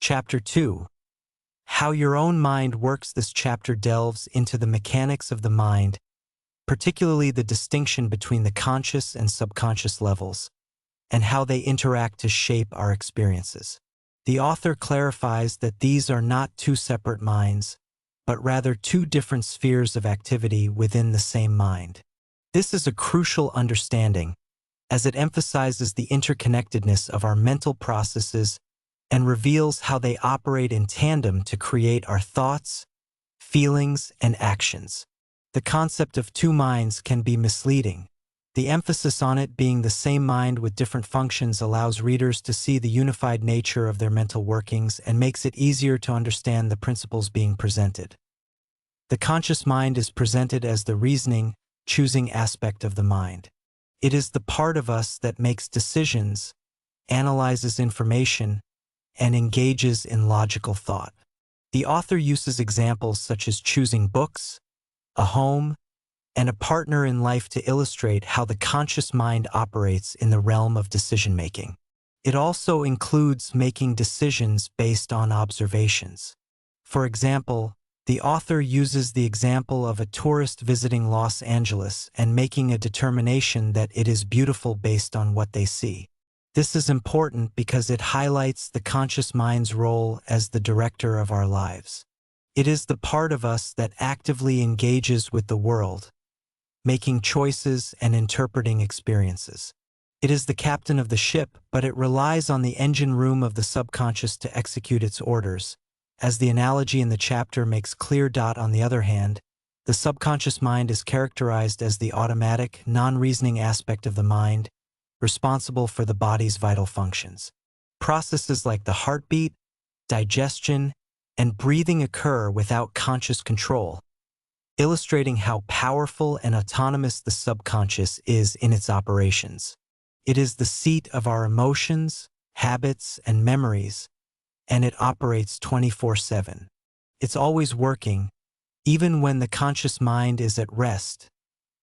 Chapter 2. How your own mind works. This chapter delves into the mechanics of the mind, particularly the distinction between the conscious and subconscious levels, and how they interact to shape our experiences. The author clarifies that these are not two separate minds, but rather two different spheres of activity within the same mind. This is a crucial understanding, as it emphasizes the interconnectedness of our mental processes and reveals how they operate in tandem to create our thoughts, feelings, and actions. The concept of two minds can be misleading. The emphasis on it being the same mind with different functions allows readers to see the unified nature of their mental workings and makes it easier to understand the principles being presented. The conscious mind is presented as the reasoning, choosing aspect of the mind. It is the part of us that makes decisions, analyzes information, and engages in logical thought. The author uses examples such as choosing books, a home, and a partner in life to illustrate how the conscious mind operates in the realm of decision-making. It also includes making decisions based on observations. For example, the author uses the example of a tourist visiting Los Angeles and making a determination that it is beautiful based on what they see. This is important because it highlights the conscious mind's role as the director of our lives. It is the part of us that actively engages with the world, making choices and interpreting experiences. It is the captain of the ship, but it relies on the engine room of the subconscious to execute its orders. As the analogy in the chapter makes clear. On the other hand, the subconscious mind is characterized as the automatic, non-reasoning aspect of the mind, responsible for the body's vital functions. Processes like the heartbeat, digestion, and breathing occur without conscious control, illustrating how powerful and autonomous the subconscious is in its operations. It is the seat of our emotions, habits, and memories, and it operates 24/7. It's always working, even when the conscious mind is at rest,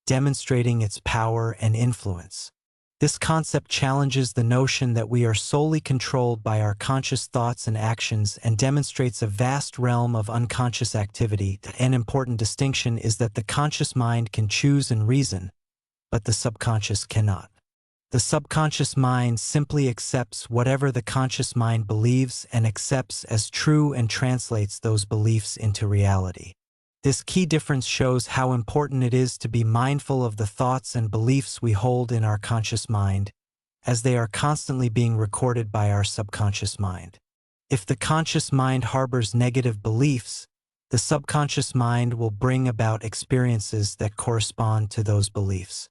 demonstrating its power and influence. This concept challenges the notion that we are solely controlled by our conscious thoughts and actions and demonstrates a vast realm of unconscious activity. An important distinction is that the conscious mind can choose and reason, but the subconscious cannot. The subconscious mind simply accepts whatever the conscious mind believes and accepts as true and translates those beliefs into reality. This key difference shows how important it is to be mindful of the thoughts and beliefs we hold in our conscious mind, as they are constantly being recorded by our subconscious mind. If the conscious mind harbors negative beliefs, the subconscious mind will bring about experiences that correspond to those beliefs.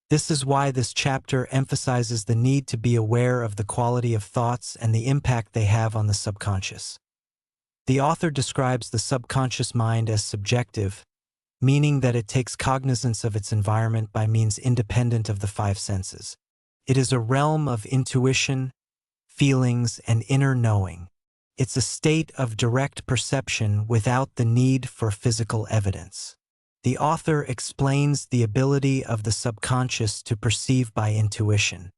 This is why this chapter emphasizes the need to be aware of the quality of thoughts and the impact they have on the subconscious. The author describes the subconscious mind as subjective, meaning that it takes cognizance of its environment by means independent of the five senses. It is a realm of intuition, feelings, and inner knowing. It's a state of direct perception without the need for physical evidence. The author explains the ability of the subconscious to perceive by intuition.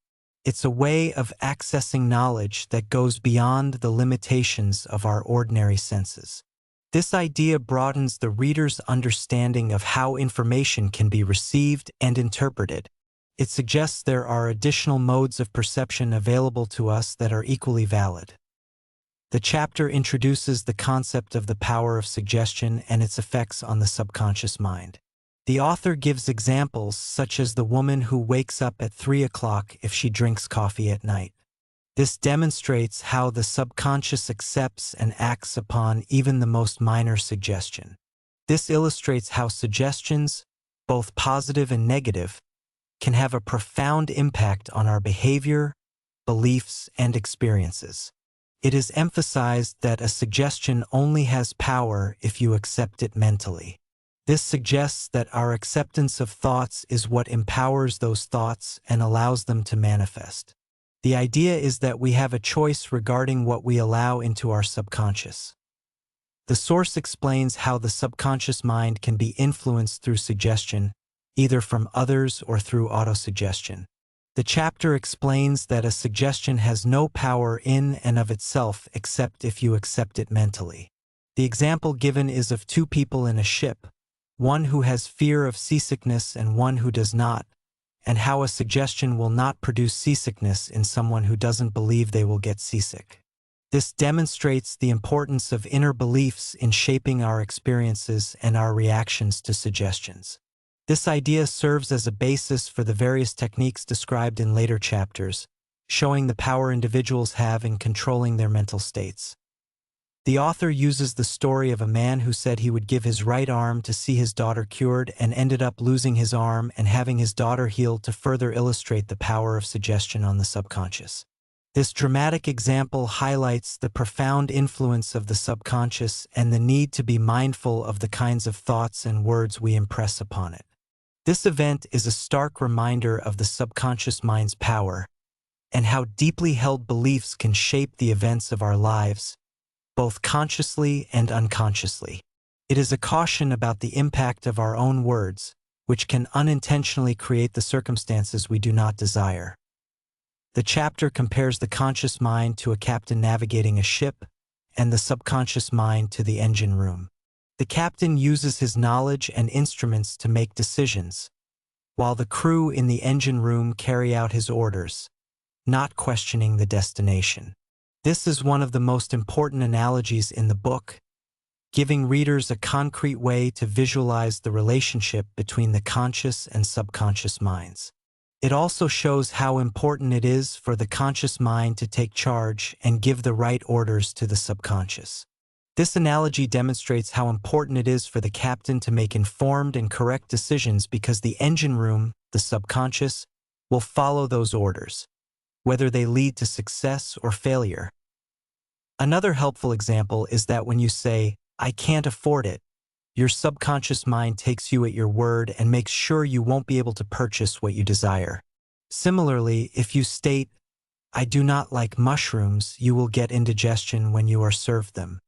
It's a way of accessing knowledge that goes beyond the limitations of our ordinary senses. This idea broadens the reader's understanding of how information can be received and interpreted. It suggests there are additional modes of perception available to us that are equally valid. The chapter introduces the concept of the power of suggestion and its effects on the subconscious mind. The author gives examples such as the woman who wakes up at 3 o'clock if she drinks coffee at night. This demonstrates how the subconscious accepts and acts upon even the most minor suggestion. This illustrates how suggestions, both positive and negative, can have a profound impact on our behavior, beliefs, and experiences. It is emphasized that a suggestion only has power if you accept it mentally. This suggests that our acceptance of thoughts is what empowers those thoughts and allows them to manifest. The idea is that we have a choice regarding what we allow into our subconscious. The source explains how the subconscious mind can be influenced through suggestion, either from others or through autosuggestion. The chapter explains that a suggestion has no power in and of itself except if you accept it mentally. The example given is of two people in a ship, one who has fear of seasickness and one who does not, and how a suggestion will not produce seasickness in someone who doesn't believe they will get seasick. This demonstrates the importance of inner beliefs in shaping our experiences and our reactions to suggestions. This idea serves as a basis for the various techniques described in later chapters, showing the power individuals have in controlling their mental states. The author uses the story of a man who said he would give his right arm to see his daughter cured and ended up losing his arm and having his daughter healed to further illustrate the power of suggestion on the subconscious. This dramatic example highlights the profound influence of the subconscious and the need to be mindful of the kinds of thoughts and words we impress upon it. This event is a stark reminder of the subconscious mind's power and how deeply held beliefs can shape the events of our lives, both consciously and unconsciously. It is a caution about the impact of our own words, which can unintentionally create the circumstances we do not desire. The chapter compares the conscious mind to a captain navigating a ship and the subconscious mind to the engine room. The captain uses his knowledge and instruments to make decisions, while the crew in the engine room carry out his orders, not questioning the destination. This is one of the most important analogies in the book, giving readers a concrete way to visualize the relationship between the conscious and subconscious minds. It also shows how important it is for the conscious mind to take charge and give the right orders to the subconscious. This analogy demonstrates how important it is for the captain to make informed and correct decisions because the engine room, the subconscious, will follow those orders, whether they lead to success or failure. Another helpful example is that when you say, "I can't afford it," your subconscious mind takes you at your word and makes sure you won't be able to purchase what you desire. Similarly, if you state, "I do not like mushrooms," you will get indigestion when you are served them.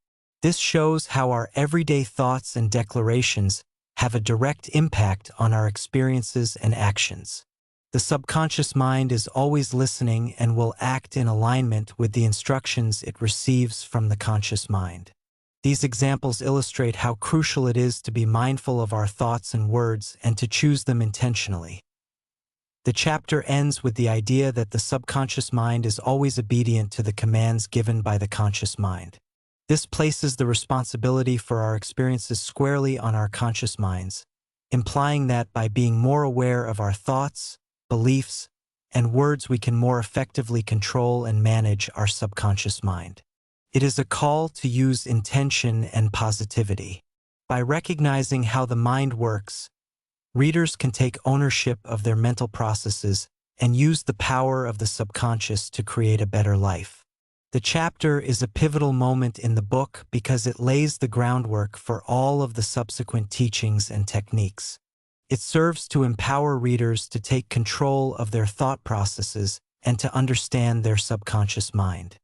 This shows how our everyday thoughts and declarations have a direct impact on our experiences and actions. The subconscious mind is always listening and will act in alignment with the instructions it receives from the conscious mind. These examples illustrate how crucial it is to be mindful of our thoughts and words and to choose them intentionally. The chapter ends with the idea that the subconscious mind is always obedient to the commands given by the conscious mind. This places the responsibility for our experiences squarely on our conscious minds, implying that by being more aware of our thoughts, beliefs, and words we can more effectively control and manage our subconscious mind. It is a call to use intention and positivity. By recognizing how the mind works, readers can take ownership of their mental processes and use the power of the subconscious to create a better life. The chapter is a pivotal moment in the book because it lays the groundwork for all of the subsequent teachings and techniques. It serves to empower readers to take control of their thought processes and to understand their subconscious mind.